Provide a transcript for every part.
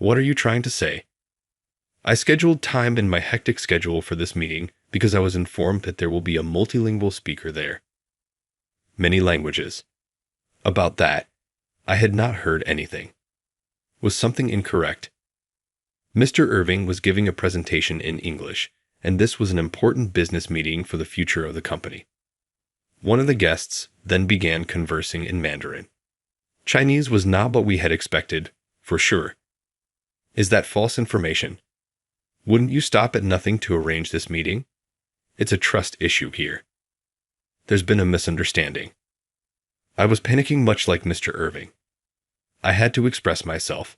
What are you trying to say? I scheduled time in my hectic schedule for this meeting because I was informed that there will be a multilingual speaker there. Many languages. About that, I had not heard anything. Was something incorrect? Mr. Irving was giving a presentation in English, and this was an important business meeting for the future of the company. One of the guests then began conversing in Mandarin. Chinese was not what we had expected, for sure. Is that false information? Wouldn't you stop at nothing to arrange this meeting? It's a trust issue here. There's been a misunderstanding. I was panicking much like Mr. Irving. I had to express myself.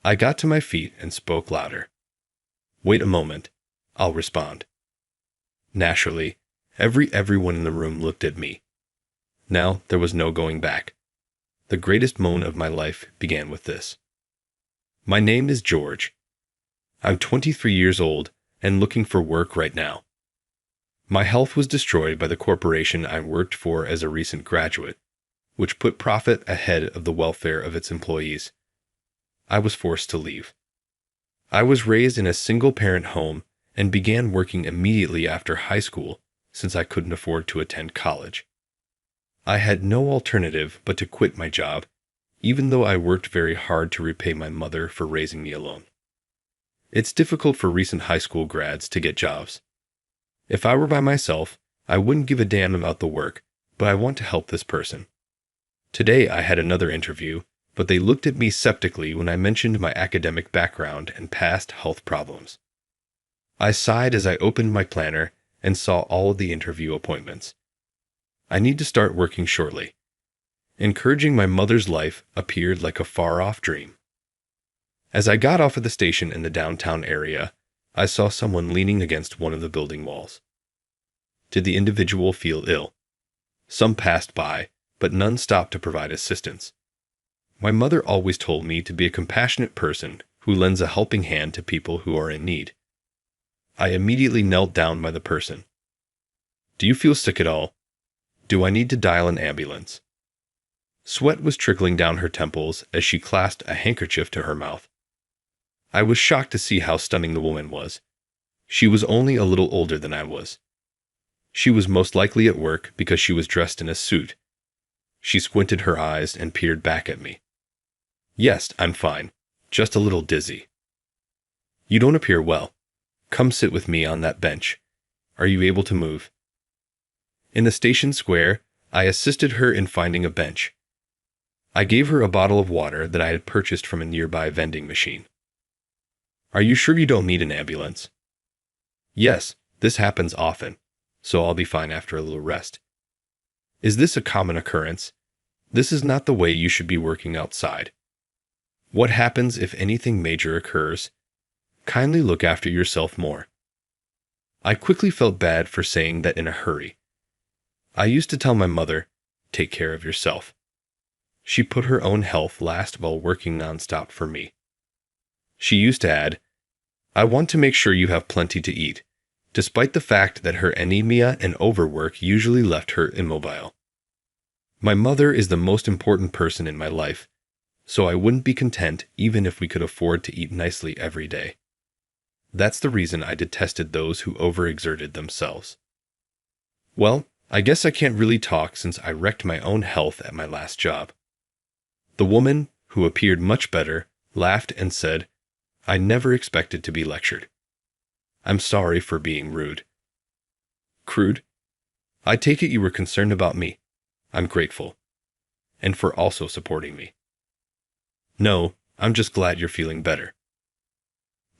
I got to my feet and spoke louder. Wait a moment. I'll respond. Naturally, everyone in the room looked at me. Now there was no going back. The greatest moan of my life began with this. My name is George. I'm 23 years old and looking for work right now. My health was destroyed by the corporation I worked for as a recent graduate, which put profit ahead of the welfare of its employees. I was forced to leave. I was raised in a single-parent home and began working immediately after high school since I couldn't afford to attend college. I had no alternative but to quit my job, even though I worked very hard to repay my mother for raising me alone. It's difficult for recent high school grads to get jobs. If I were by myself, I wouldn't give a damn about the work, but I want to help this person. Today I had another interview, but they looked at me skeptically when I mentioned my academic background and past health problems. I sighed as I opened my planner and saw all of the interview appointments. I need to start working shortly. Encouraging my mother's life appeared like a far-off dream. As I got off at the station in the downtown area, I saw someone leaning against one of the building walls. Did the individual feel ill? Some passed by, but none stopped to provide assistance. My mother always told me to be a compassionate person who lends a helping hand to people who are in need. I immediately knelt down by the person. Do you feel sick at all? Do I need to dial an ambulance? Sweat was trickling down her temples as she clasped a handkerchief to her mouth. I was shocked to see how stunning the woman was. She was only a little older than I was. She was most likely at work because she was dressed in a suit. She squinted her eyes and peered back at me. Yes, I'm fine. Just a little dizzy. You don't appear well. Come sit with me on that bench. Are you able to move? In the station square, I assisted her in finding a bench. I gave her a bottle of water that I had purchased from a nearby vending machine. Are you sure you don't need an ambulance? Yes, this happens often, so I'll be fine after a little rest. Is this a common occurrence? This is not the way you should be working outside. What happens if anything major occurs? Kindly look after yourself more. I quickly felt bad for saying that in a hurry. I used to tell my mother, take care of yourself. She put her own health last while working nonstop for me. She used to add, I want to make sure you have plenty to eat, despite the fact that her anemia and overwork usually left her immobile. My mother is the most important person in my life, so I wouldn't be content even if we could afford to eat nicely every day. That's the reason I detested those who overexerted themselves. Well, I guess I can't really talk since I wrecked my own health at my last job. The woman, who appeared much better, laughed and said, I never expected to be lectured. I'm sorry for being rude. Crude? I take it you were concerned about me. I'm grateful. And for also supporting me. No, I'm just glad you're feeling better.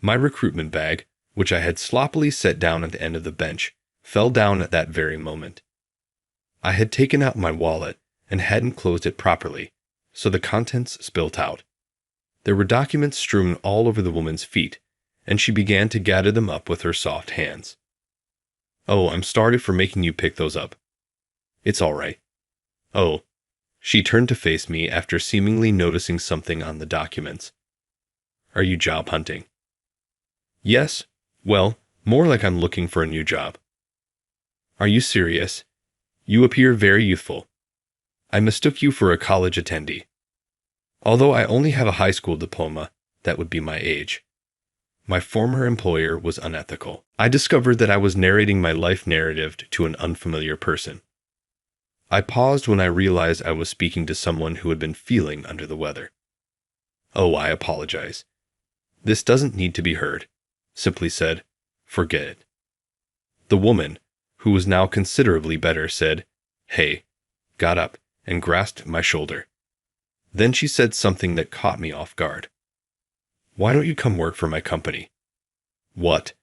My recruitment bag, which I had sloppily set down at the end of the bench, fell down at that very moment. I had taken out my wallet and hadn't closed it properly, so the contents spilt out. There were documents strewn all over the woman's feet, and she began to gather them up with her soft hands. Oh, I'm sorry for making you pick those up. It's all right. Oh. She turned to face me after seemingly noticing something on the documents. Are you job hunting? Yes. Well, more like I'm looking for a new job. Are you serious? You appear very youthful. I mistook you for a college attendee. Although I only have a high school diploma, that would be my age. My former employer was unethical. I discovered that I was narrating my life narrative to an unfamiliar person. I paused when I realized I was speaking to someone who had been feeling under the weather. "Oh, I apologize. This doesn't need to be heard," simply said. "Forget it." The woman, who was now considerably better, said, "Hey," got up, and grasped my shoulder. Then she said something that caught me off guard. "Why don't you come work for my company?" What?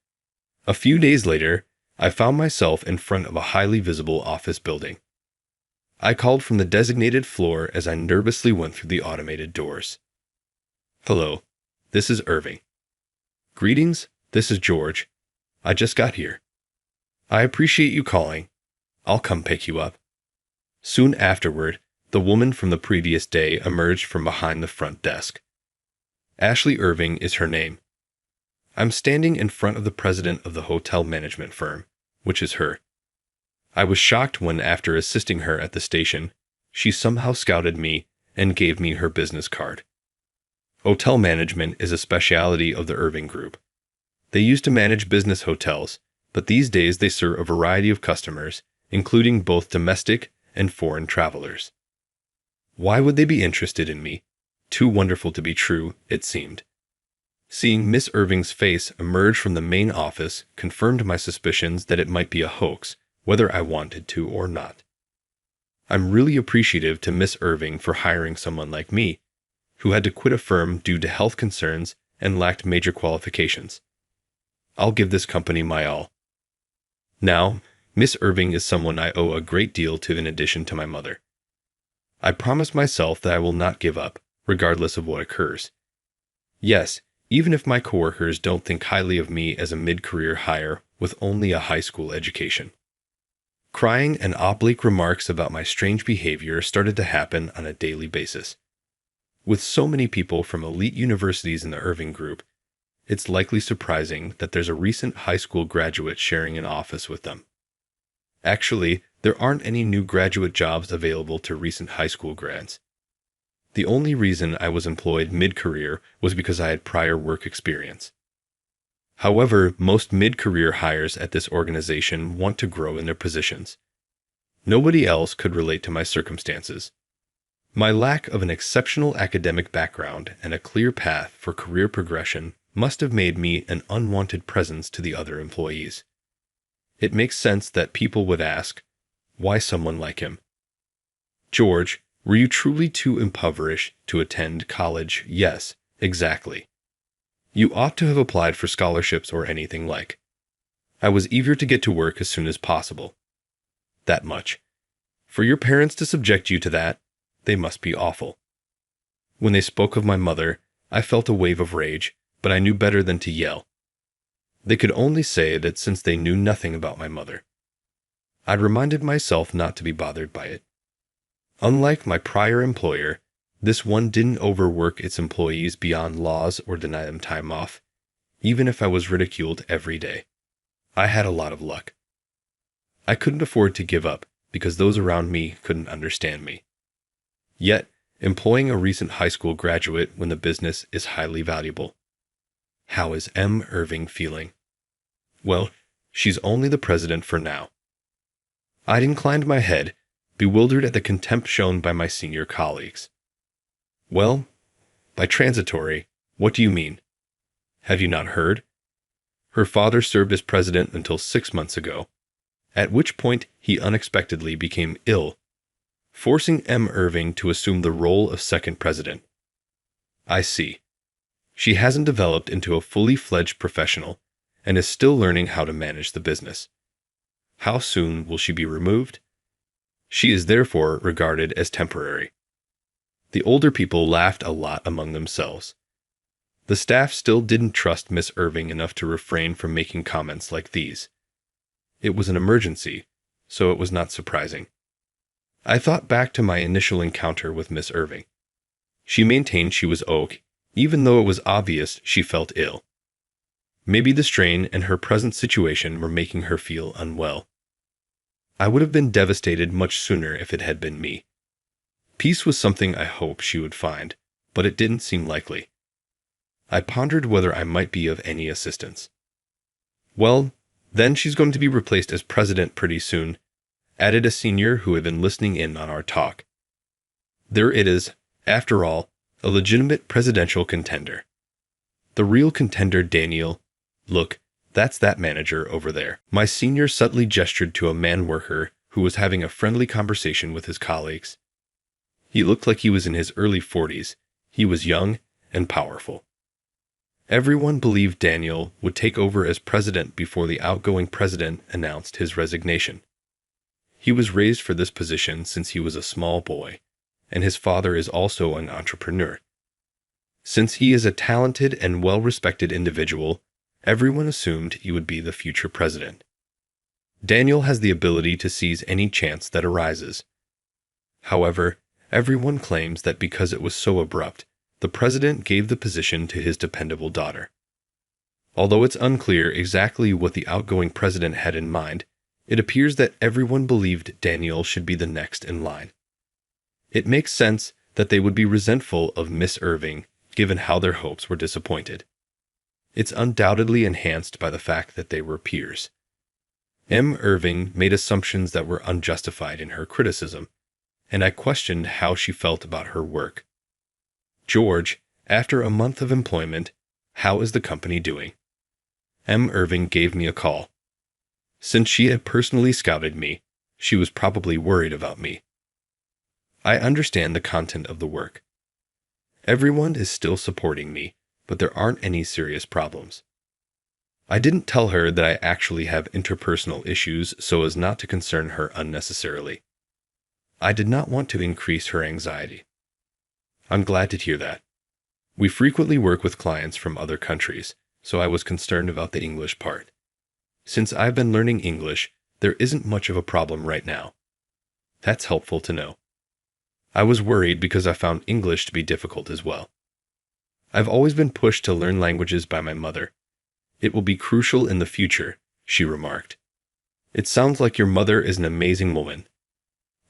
A few days later, I found myself in front of a highly visible office building. I called from the designated floor as I nervously went through the automated doors. "Hello, this is Irving." "Greetings, this is George. I just got here." "I appreciate you calling. I'll come pick you up." Soon afterward, the woman from the previous day emerged from behind the front desk. Ashley Irving is her name. I'm standing in front of the president of the hotel management firm, which is her. I was shocked when, after assisting her at the station, she somehow scouted me and gave me her business card. Hotel management is a specialty of the Irving Group. They used to manage business hotels, but these days they serve a variety of customers, including both domestic and foreign travelers. Why would they be interested in me? Too wonderful to be true, it seemed. Seeing Miss Irving's face emerge from the main office confirmed my suspicions that it might be a hoax, whether I wanted to or not. I'm really appreciative to Miss Irving for hiring someone like me, who had to quit a firm due to health concerns and lacked major qualifications. I'll give this company my all. Now, Miss Irving is someone I owe a great deal to in addition to my mother. I promise myself that I will not give up, regardless of what occurs. Yes, even if my coworkers don't think highly of me as a mid-career hire with only a high school education. Crying and oblique remarks about my strange behavior started to happen on a daily basis. With so many people from elite universities in the Irving Group, it's likely surprising that there's a recent high school graduate sharing an office with them. Actually, there aren't any new graduate jobs available to recent high school grads. The only reason I was employed mid-career was because I had prior work experience. However, most mid-career hires at this organization want to grow in their positions. Nobody else could relate to my circumstances. My lack of an exceptional academic background and a clear path for career progression must have made me an unwanted presence to the other employees. It makes sense that people would ask, why someone like him? "George, were you truly too impoverished to attend college?" "Yes, exactly." "You ought to have applied for scholarships or anything like." "I was eager to get to work as soon as possible." "That much. For your parents to subject you to that, they must be awful." When they spoke of my mother, I felt a wave of rage, but I knew better than to yell. They could only say that since they knew nothing about my mother. I'd reminded myself not to be bothered by it. Unlike my prior employer, this one didn't overwork its employees beyond laws or deny them time off, even if I was ridiculed every day. I had a lot of luck. I couldn't afford to give up because those around me couldn't understand me. Yet, employing a recent high school graduate when the business is highly valuable. How is M. Irving feeling? Well, she's only the president for now. I'd inclined my head, bewildered at the contempt shown by my senior colleagues. "Well, by transitory, what do you mean? Have you not heard? Her father served as president until 6 months ago, at which point he unexpectedly became ill, forcing M. Irving to assume the role of second president." "I see. She hasn't developed into a fully fledged professional and is still learning how to manage the business. How soon will she be removed?" "She is therefore regarded as temporary." The older people laughed a lot among themselves. The staff still didn't trust Miss Irving enough to refrain from making comments like these. It was an emergency, so it was not surprising. I thought back to my initial encounter with Miss Irving. She maintained she was okay, even though it was obvious she felt ill. Maybe the strain and her present situation were making her feel unwell. I would have been devastated much sooner if it had been me. Peace was something I hoped she would find, but it didn't seem likely. I pondered whether I might be of any assistance. Well, then she's going to be replaced as president pretty soon, added a senior who had been listening in on our talk. There it is, after all, a legitimate presidential contender. The real contender, Daniel. Look, that's that manager over there. My senior subtly gestured to a man worker who was having a friendly conversation with his colleagues. He looked like he was in his early 40s. He was young and powerful. Everyone believed Daniel would take over as president before the outgoing president announced his resignation. He was raised for this position since he was a small boy, and his father is also an entrepreneur. Since he is a talented and well-respected individual, everyone assumed he would be the future president. Daniel has the ability to seize any chance that arises. However, everyone claims that because it was so abrupt, the president gave the position to his dependable daughter. Although it's unclear exactly what the outgoing president had in mind, it appears that everyone believed Daniel should be the next in line. It makes sense that they would be resentful of Miss Irving, given how their hopes were disappointed. It's undoubtedly enhanced by the fact that they were peers. M. Irving made assumptions that were unjustified in her criticism, and I questioned how she felt about her work. George, after a month of employment, how is the company doing? M. Irving gave me a call. Since she had personally scouted me, she was probably worried about me. I understand the content of the work. Everyone is still supporting me, but there aren't any serious problems. I didn't tell her that I actually have interpersonal issues so as not to concern her unnecessarily. I did not want to increase her anxiety. I'm glad to hear that. We frequently work with clients from other countries, so I was concerned about the English part. Since I've been learning English, there isn't much of a problem right now. That's helpful to know. I was worried because I found English to be difficult as well. I've always been pushed to learn languages by my mother. It will be crucial in the future, she remarked. It sounds like your mother is an amazing woman.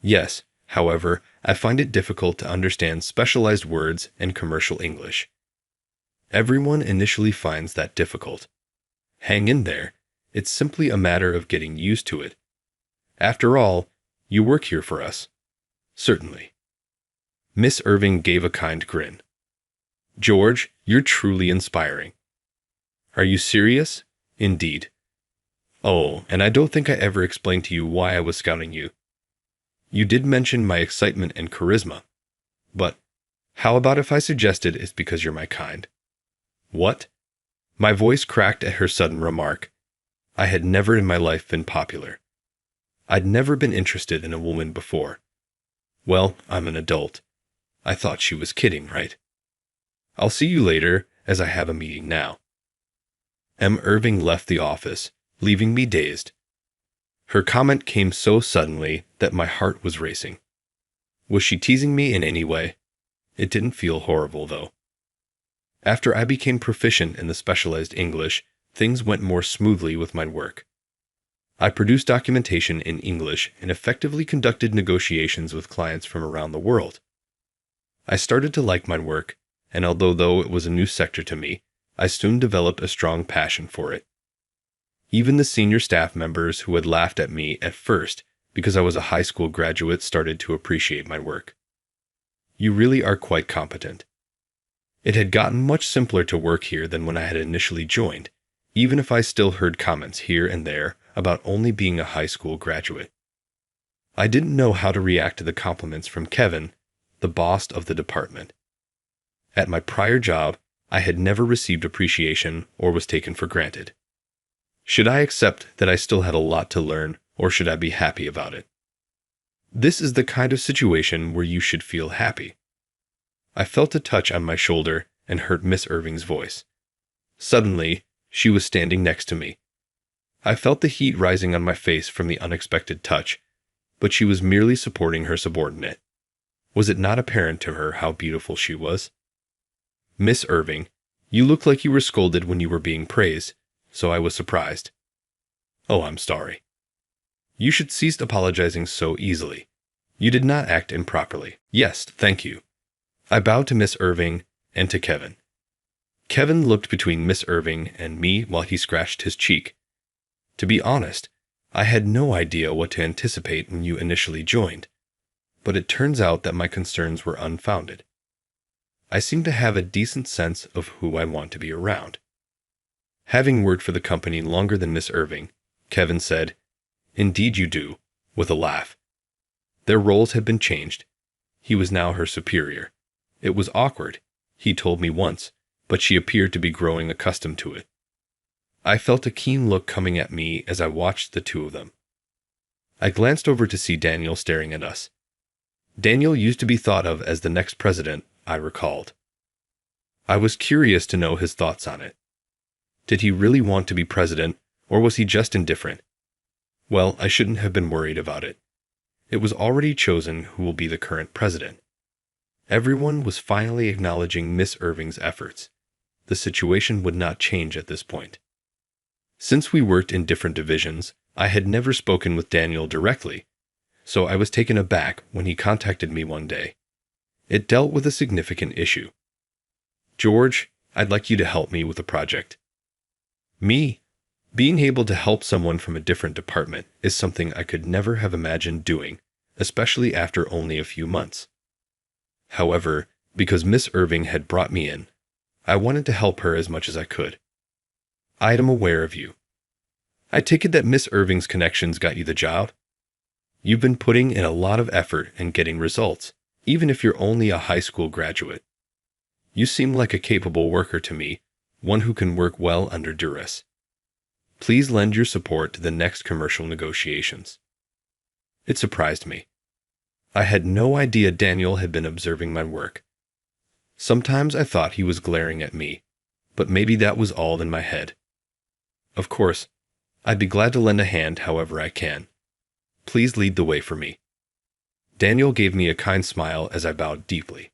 Yes, however, I find it difficult to understand specialized words and commercial English. Everyone initially finds that difficult. Hang in there. It's simply a matter of getting used to it. After all, you work here for us. Certainly. Miss Irving gave a kind grin. George, you're truly inspiring. Are you serious? Indeed. Oh, and I don't think I ever explained to you why I was scouting you. You did mention my excitement and charisma. But how about if I suggested it's because you're my kind? What? My voice cracked at her sudden remark. I had never in my life been popular. I'd never been interested in a woman before. Well, I'm an adult. I thought she was kidding, right? I'll see you later, as I have a meeting now. M. Irving left the office, leaving me dazed. Her comment came so suddenly that my heart was racing. Was she teasing me in any way? It didn't feel horrible, though. After I became proficient in the specialized English, things went more smoothly with my work. I produced documentation in English and effectively conducted negotiations with clients from around the world. I started to like my work, and although it was a new sector to me, I soon developed a strong passion for it. Even the senior staff members who had laughed at me at first because I was a high school graduate started to appreciate my work. You really are quite competent. It had gotten much simpler to work here than when I had initially joined, even if I still heard comments here and there about only being a high school graduate. I didn't know how to react to the compliments from Kevin, the boss of the department. At my prior job, I had never received appreciation or was taken for granted. Should I accept that I still had a lot to learn, or should I be happy about it? This is the kind of situation where you should feel happy. I felt a touch on my shoulder and heard Miss Irving's voice. Suddenly, she was standing next to me. I felt the heat rising on my face from the unexpected touch, but she was merely supporting her subordinate. Was it not apparent to her how beautiful she was? Miss Irving, you look like you were scolded when you were being praised, so I was surprised. Oh, I'm sorry. You should cease apologizing so easily. You did not act improperly. Yes, thank you. I bowed to Miss Irving and to Kevin. Kevin looked between Miss Irving and me while he scratched his cheek. To be honest, I had no idea what to anticipate when you initially joined, but it turns out that my concerns were unfounded. I seem to have a decent sense of who I want to be around. Having worked for the company longer than Miss Irving, Kevin said, "Indeed you do," with a laugh. Their roles had been changed. He was now her superior. It was awkward, he told me once, but she appeared to be growing accustomed to it. I felt a keen look coming at me as I watched the two of them. I glanced over to see Daniel staring at us. Daniel used to be thought of as the next president, I recalled. I was curious to know his thoughts on it. Did he really want to be president, or was he just indifferent? Well, I shouldn't have been worried about it. It was already chosen who will be the current president. Everyone was finally acknowledging Miss Irving's efforts. The situation would not change at this point. Since we worked in different divisions, I had never spoken with Daniel directly, so I was taken aback when he contacted me one day. It dealt with a significant issue. "George, I'd like you to help me with a project." Me? Being able to help someone from a different department is something I could never have imagined doing, especially after only a few months. However, because Miss Irving had brought me in, I wanted to help her as much as I could. "I am aware of you. I take it that Miss Irving's connections got you the job? You've been putting in a lot of effort and getting results, even if you're only a high school graduate. You seem like a capable worker to me, one who can work well under duress. Please lend your support to the next commercial negotiations." It surprised me. I had no idea Daniel had been observing my work. Sometimes I thought he was glaring at me, but maybe that was all in my head. "Of course, I'd be glad to lend a hand however I can. Please lead the way for me." Daniel gave me a kind smile as I bowed deeply.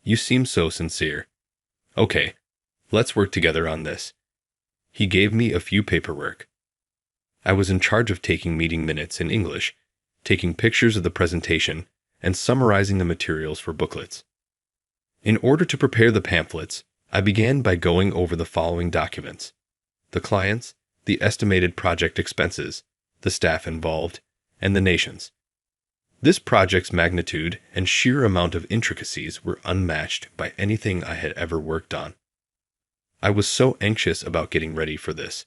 "You seem so sincere. Okay, let's work together on this." He gave me a few paperwork. I was in charge of taking meeting minutes in English, taking pictures of the presentation, and summarizing the materials for booklets. In order to prepare the pamphlets, I began by going over the following documents: the clients, the estimated project expenses, the staff involved, and the nations. This project's magnitude and sheer amount of intricacies were unmatched by anything I had ever worked on. I was so anxious about getting ready for this.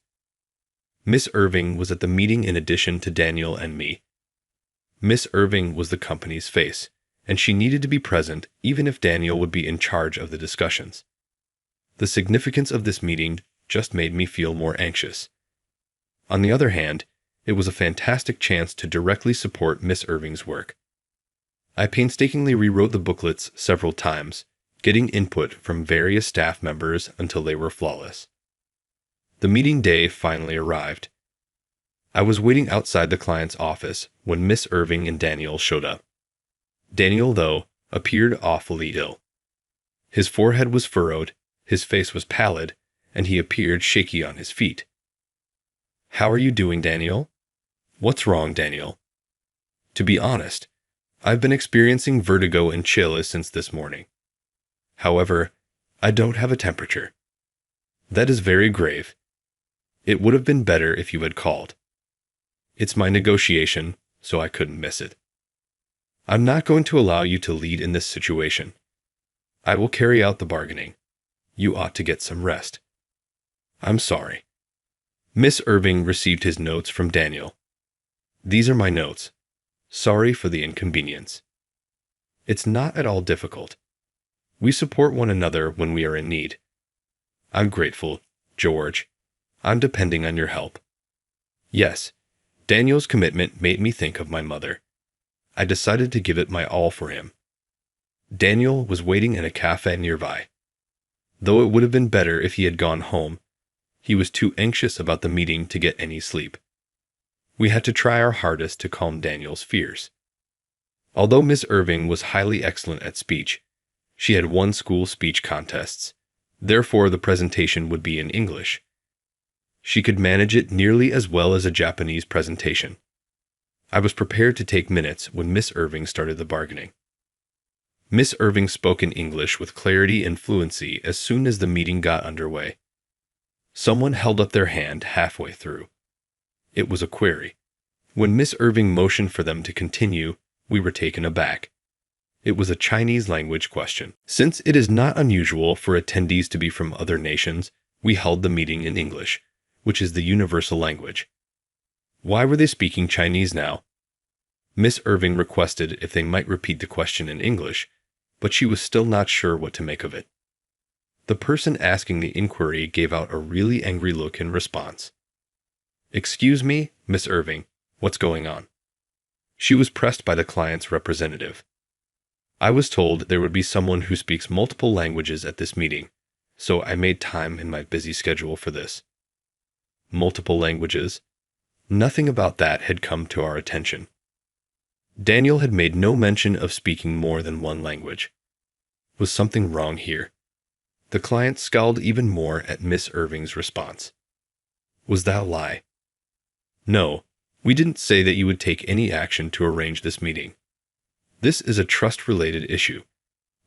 Miss Irving was at the meeting in addition to Daniel and me. Miss Irving was the company's face, and she needed to be present even if Daniel would be in charge of the discussions. The significance of this meeting just made me feel more anxious. On the other hand, it was a fantastic chance to directly support Miss Irving's work. I painstakingly rewrote the booklets several times, getting input from various staff members until they were flawless. The meeting day finally arrived. I was waiting outside the client's office when Miss Irving and Daniel showed up. Daniel, though, appeared awfully ill. His forehead was furrowed, his face was pallid, and he appeared shaky on his feet. "How are you doing, Daniel?" "What's wrong, Daniel?" "To be honest, I've been experiencing vertigo and chills since this morning. However, I don't have a temperature." "That is very grave. It would have been better if you had called. It's my negotiation, so I couldn't miss it. I'm not going to allow you to lead in this situation. I will carry out the bargaining. You ought to get some rest." "I'm sorry." Miss Irving received his notes from Daniel. "These are my notes. Sorry for the inconvenience. It's not at all difficult. We support one another when we are in need. I'm grateful, George. I'm depending on your help." Yes, Daniel's commitment made me think of my mother. I decided to give it my all for him. Daniel was waiting in a cafe nearby. Though it would have been better if he had gone home, he was too anxious about the meeting to get any sleep. We had to try our hardest to calm Daniel's fears. Although Miss Irving was highly excellent at speech, she had won school speech contests. Therefore, the presentation would be in English. She could manage it nearly as well as a Japanese presentation. I was prepared to take minutes when Miss Irving started the bargaining. Miss Irving spoke in English with clarity and fluency as soon as the meeting got underway. Someone held up their hand halfway through. It was a query. When Miss Irving motioned for them to continue, we were taken aback. It was a Chinese language question. Since it is not unusual for attendees to be from other nations, we held the meeting in English, which is the universal language. Why were they speaking Chinese now? Miss Irving requested if they might repeat the question in English, but she was still not sure what to make of it. The person asking the inquiry gave out a really angry look in response. "Excuse me, Miss Irving, what's going on?" She was pressed by the client's representative. I was told there would be someone who speaks multiple languages at this meeting, so I made time in my busy schedule for this. Multiple languages? Nothing about that had come to our attention. Daniel had made no mention of speaking more than one language. Was something wrong here? The client scowled even more at Miss Irving's response. Was that a lie? No, we didn't say that you would take any action to arrange this meeting. This is a trust-related issue.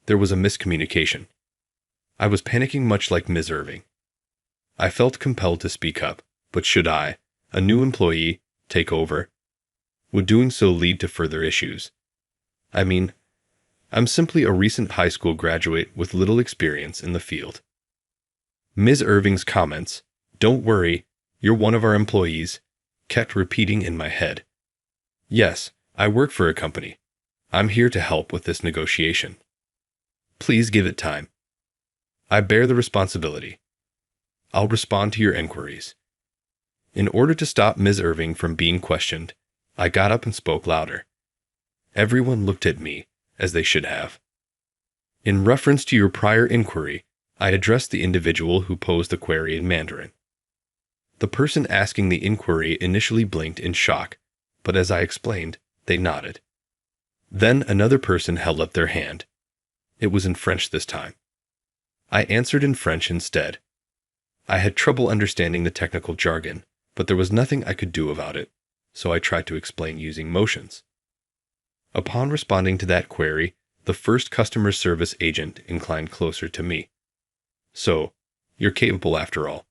There was a miscommunication. I was panicking much like Ms. Irving. I felt compelled to speak up, but should I, a new employee, take over? Would doing so lead to further issues? I mean, I'm simply a recent high school graduate with little experience in the field. Ms. Irving's comments, "Don't worry, you're one of our employees," kept repeating in my head. Yes, I work for a company. I'm here to help with this negotiation. Please give it time. I bear the responsibility. I'll respond to your inquiries. In order to stop Ms. Irving from being questioned, I got up and spoke louder. Everyone looked at me, as they should have. In reference to your prior inquiry, I addressed the individual who posed the query in Mandarin. The person asking the inquiry initially blinked in shock, but as I explained, they nodded. Then another person held up their hand. It was in French this time. I answered in French instead. I had trouble understanding the technical jargon, but there was nothing I could do about it, so I tried to explain using motions. Upon responding to that query, the first customer service agent inclined closer to me. "So, you're capable after all."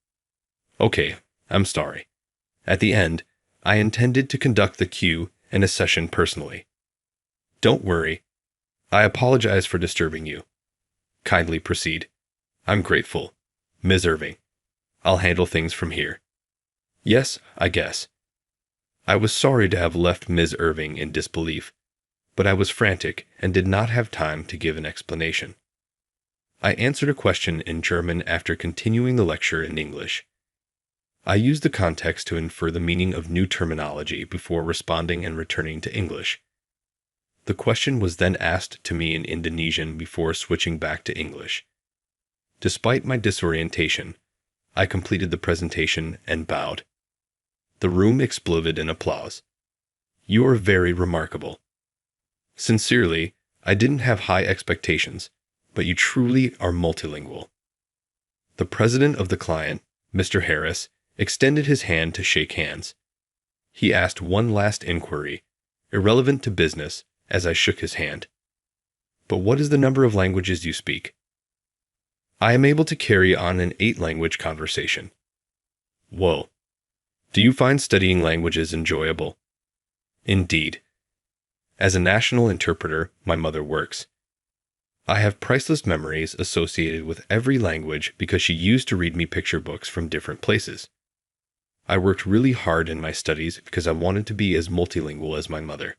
"Okay, I'm sorry. At the end, I intended to conduct the queue and a session personally." "Don't worry. I apologize for disturbing you. Kindly proceed. I'm grateful. Ms. Irving. I'll handle things from here." "Yes, I guess." I was sorry to have left Ms. Irving in disbelief, but I was frantic and did not have time to give an explanation. I answered a question in German after continuing the lecture in English. I used the context to infer the meaning of new terminology before responding and returning to English. The question was then asked to me in Indonesian before switching back to English. Despite my disorientation, I completed the presentation and bowed. The room exploded in applause. "You are very remarkable." Sincerely, I didn't have high expectations, but you truly are multilingual. The president of the client, Mr. Harris, extended his hand to shake hands. He asked one last inquiry, irrelevant to business, as I shook his hand. "But what is the number of languages you speak?" "I am able to carry on an 8-language conversation." "Whoa. Do you find studying languages enjoyable?" "Indeed. As a national interpreter, my mother works. I have priceless memories associated with every language because she used to read me picture books from different places. I worked really hard in my studies because I wanted to be as multilingual as my mother."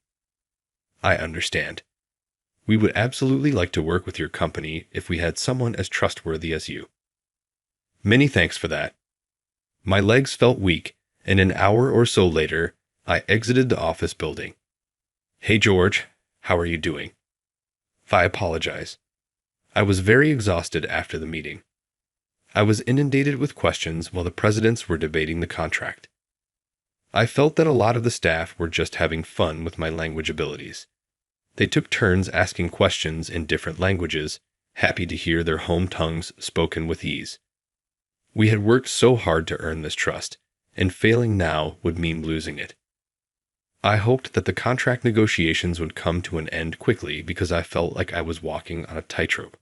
"I understand. We would absolutely like to work with your company if we had someone as trustworthy as you." "Many thanks for that." My legs felt weak, and an hour or so later, I exited the office building. "Hey George, how are you doing?" I apologize. I was very exhausted after the meeting. I was inundated with questions while the presidents were debating the contract. I felt that a lot of the staff were just having fun with my language abilities. They took turns asking questions in different languages, happy to hear their home tongues spoken with ease. We had worked so hard to earn this trust, and failing now would mean losing it. I hoped that the contract negotiations would come to an end quickly because I felt like I was walking on a tightrope.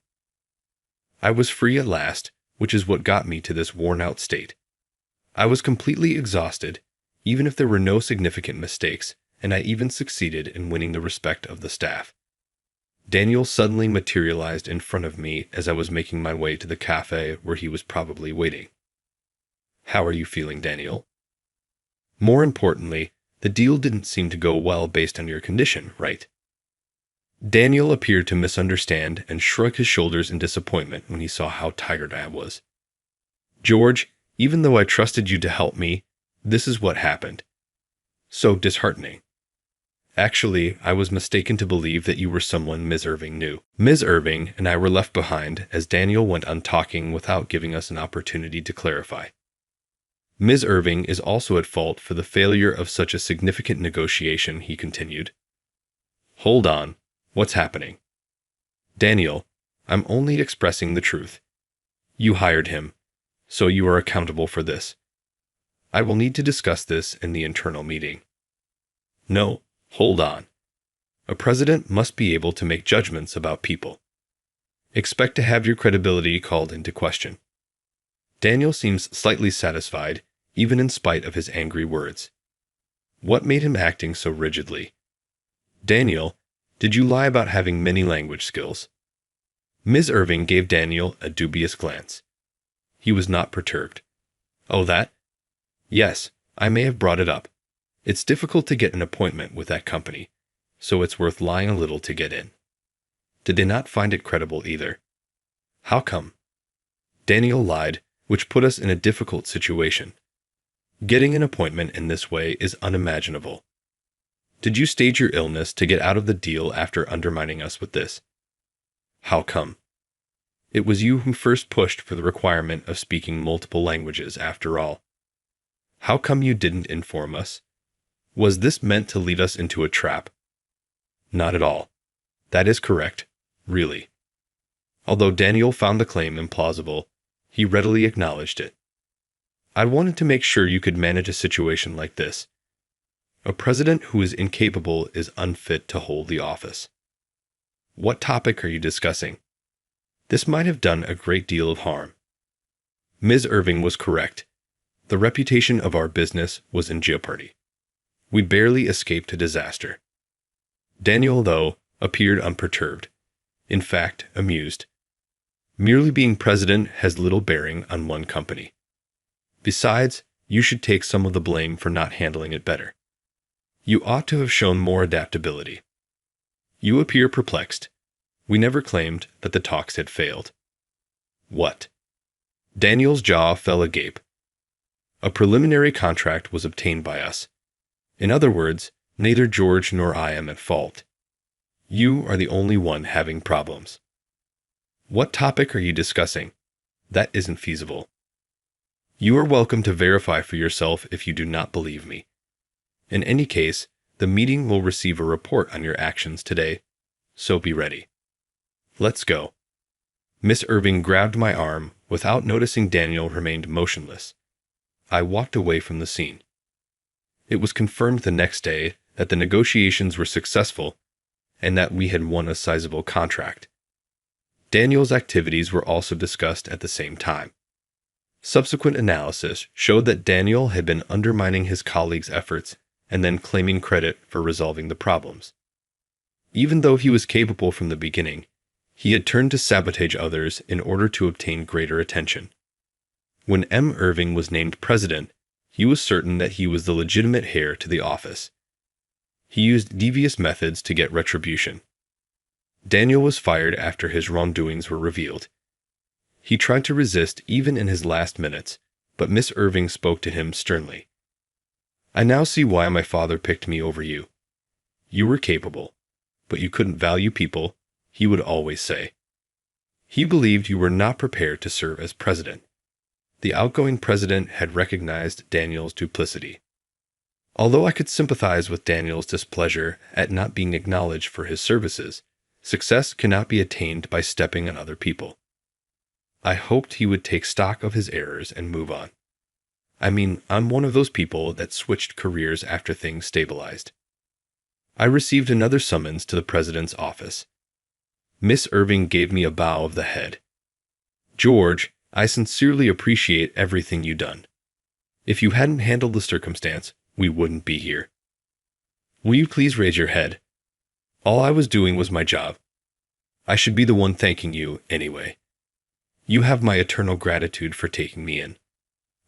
I was free at last, which is what got me to this worn-out state. I was completely exhausted, even if there were no significant mistakes, and I even succeeded in winning the respect of the staff. Daniel suddenly materialized in front of me as I was making my way to the cafe where he was probably waiting. "How are you feeling, Daniel?" "More importantly, the deal didn't seem to go well based on your condition, right?" Daniel appeared to misunderstand and shrug his shoulders in disappointment when he saw how tired I was. "George, even though I trusted you to help me, this is what happened. So disheartening. Actually, I was mistaken to believe that you were someone Ms. Irving knew." Ms. Irving and I were left behind as Daniel went on talking without giving us an opportunity to clarify. "Ms. Irving is also at fault for the failure of such a significant negotiation," he continued. "Hold on. What's happening?" "Daniel, I'm only expressing the truth. You hired him, so you are accountable for this. I will need to discuss this in the internal meeting." "No, hold on. A president must be able to make judgments about people. Expect to have your credibility called into question." Daniel seems slightly satisfied, even in spite of his angry words. What made him acting so rigidly? "Daniel, did you lie about having many language skills?" Ms. Irving gave Daniel a dubious glance. He was not perturbed. "Oh, that? Yes, I may have brought it up. It's difficult to get an appointment with that company, so it's worth lying a little to get in." Did they not find it credible either? How come? Daniel lied, which put us in a difficult situation. Getting an appointment in this way is unimaginable. Did you stage your illness to get out of the deal after undermining us with this? How come? It was you who first pushed for the requirement of speaking multiple languages, after all. How come you didn't inform us? Was this meant to lead us into a trap? Not at all. That is correct, really. Although Daniel found the claim implausible, he readily acknowledged it. "I wanted to make sure you could manage a situation like this. A president who is incapable is unfit to hold the office." "What topic are you discussing?" "This might have done a great deal of harm." Ms. Irving was correct. The reputation of our business was in jeopardy. We barely escaped a disaster. Daniel, though, appeared unperturbed. In fact, amused. Merely being president has little bearing on one company. Besides, you should take some of the blame for not handling it better. You ought to have shown more adaptability. You appear perplexed. We never claimed that the talks had failed. What? Daniel's jaw fell agape. A preliminary contract was obtained by us. In other words, neither George nor I am at fault. You are the only one having problems. What topic are you discussing? That isn't feasible. You are welcome to verify for yourself if you do not believe me. In any case, the meeting will receive a report on your actions today, so be ready. Let's go." Miss Irving grabbed my arm without noticing Daniel remained motionless. I walked away from the scene. It was confirmed the next day that the negotiations were successful and that we had won a sizable contract. Daniel's activities were also discussed at the same time. Subsequent analysis showed that Daniel had been undermining his colleagues' efforts and then claiming credit for resolving the problems. Even though he was capable from the beginning, he had turned to sabotage others in order to obtain greater attention. When M. Irving was named president, he was certain that he was the legitimate heir to the office. He used devious methods to get retribution. Daniel was fired after his wrongdoings were revealed. He tried to resist even in his last minutes, but Miss Irving spoke to him sternly. "I now see why my father picked me over you. You were capable, but you couldn't value people," he would always say. He believed you were not prepared to serve as president. The outgoing president had recognized Daniel's duplicity. Although I could sympathize with Daniel's displeasure at not being acknowledged for his services, success cannot be attained by stepping on other people. I hoped he would take stock of his errors and move on. I mean, I'm one of those people that switched careers after things stabilized. I received another summons to the president's office. Miss Irving gave me a bow of the head. George, I sincerely appreciate everything you've done. If you hadn't handled the circumstance, we wouldn't be here. Will you please raise your head? All I was doing was my job. I should be the one thanking you, anyway. You have my eternal gratitude for taking me in.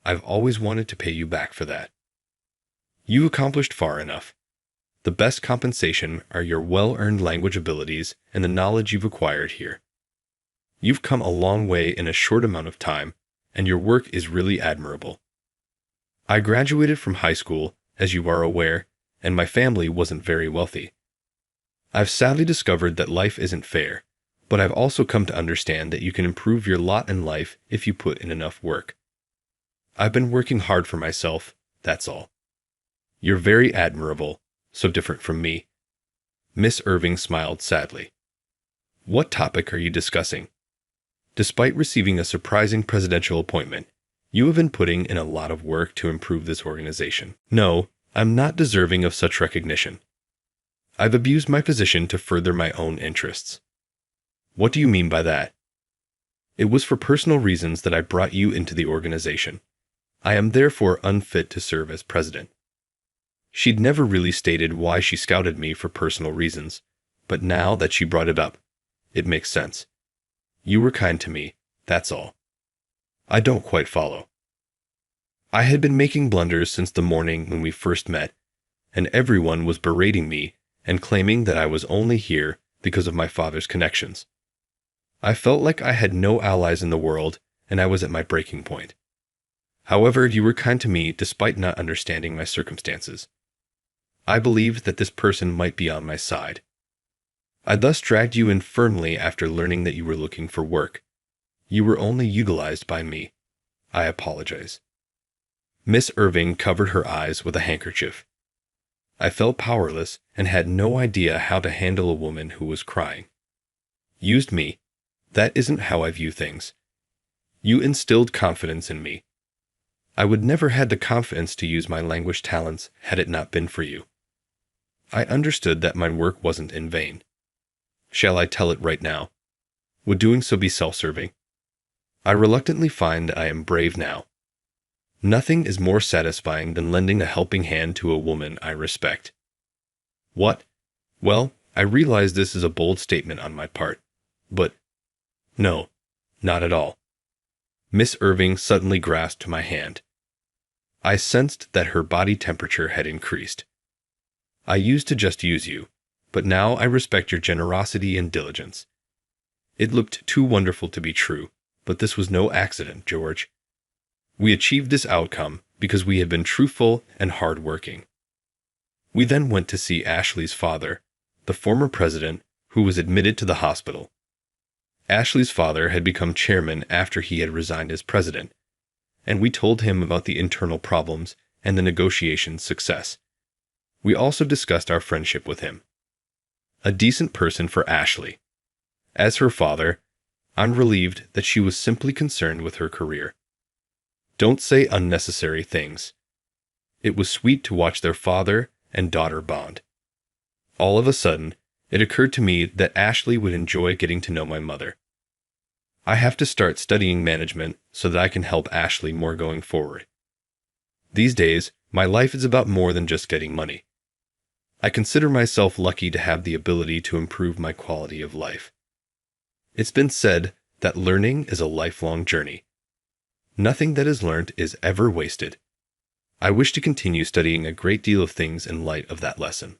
I've always wanted to pay you back for that. You accomplished far enough. The best compensation are your well-earned language abilities and the knowledge you've acquired here. You've come a long way in a short amount of time, and your work is really admirable. I graduated from high school, as you are aware, and my family wasn't very wealthy. I've sadly discovered that life isn't fair, but I've also come to understand that you can improve your lot in life if you put in enough work. I've been working hard for myself, that's all. You're very admirable, so different from me. Miss Irving smiled sadly. What topic are you discussing? Despite receiving a surprising presidential appointment, you have been putting in a lot of work to improve this organization. No, I'm not deserving of such recognition. I've abused my position to further my own interests. What do you mean by that? It was for personal reasons that I brought you into the organization. I am therefore unfit to serve as president. She'd never really stated why she scouted me for personal reasons, but now that she brought it up, it makes sense. You were kind to me, that's all. I don't quite follow. I had been making blunders since the morning when we first met, and everyone was berating me and claiming that I was only here because of my father's connections. I felt like I had no allies in the world, and I was at my breaking point. However, you were kind to me despite not understanding my circumstances. I believed that this person might be on my side. I thus dragged you in firmly after learning that you were looking for work. You were only utilized by me. I apologize. Miss Irving covered her eyes with a handkerchief. I felt powerless and had no idea how to handle a woman who was crying. Used me. That isn't how I view things. You instilled confidence in me. I would never had the confidence to use my language talents had it not been for you. I understood that my work wasn't in vain. Shall I tell it right now? Would doing so be self-serving? I reluctantly find I am brave now. Nothing is more satisfying than lending a helping hand to a woman I respect. What? Well, I realize this is a bold statement on my part, but no, not at all. Miss Irving suddenly grasped my hand. I sensed that her body temperature had increased. I used to just use you, but now I respect your generosity and diligence. It looked too wonderful to be true, but this was no accident, George. We achieved this outcome because we had been truthful and hard-working. We then went to see Ashley's father, the former president, who was admitted to the hospital. Ashley's father had become chairman after he had resigned as president, and we told him about the internal problems and the negotiation's success. We also discussed our friendship with him. A decent person for Ashley. As her father, I'm relieved that she was simply concerned with her career. Don't say unnecessary things. It was sweet to watch their father and daughter bond. All of a sudden, it occurred to me that Ashley would enjoy getting to know my mother. I have to start studying management so that I can help Ashley more going forward. These days, my life is about more than just getting money. I consider myself lucky to have the ability to improve my quality of life. It's been said that learning is a lifelong journey. Nothing that is learned is ever wasted. I wish to continue studying a great deal of things in light of that lesson.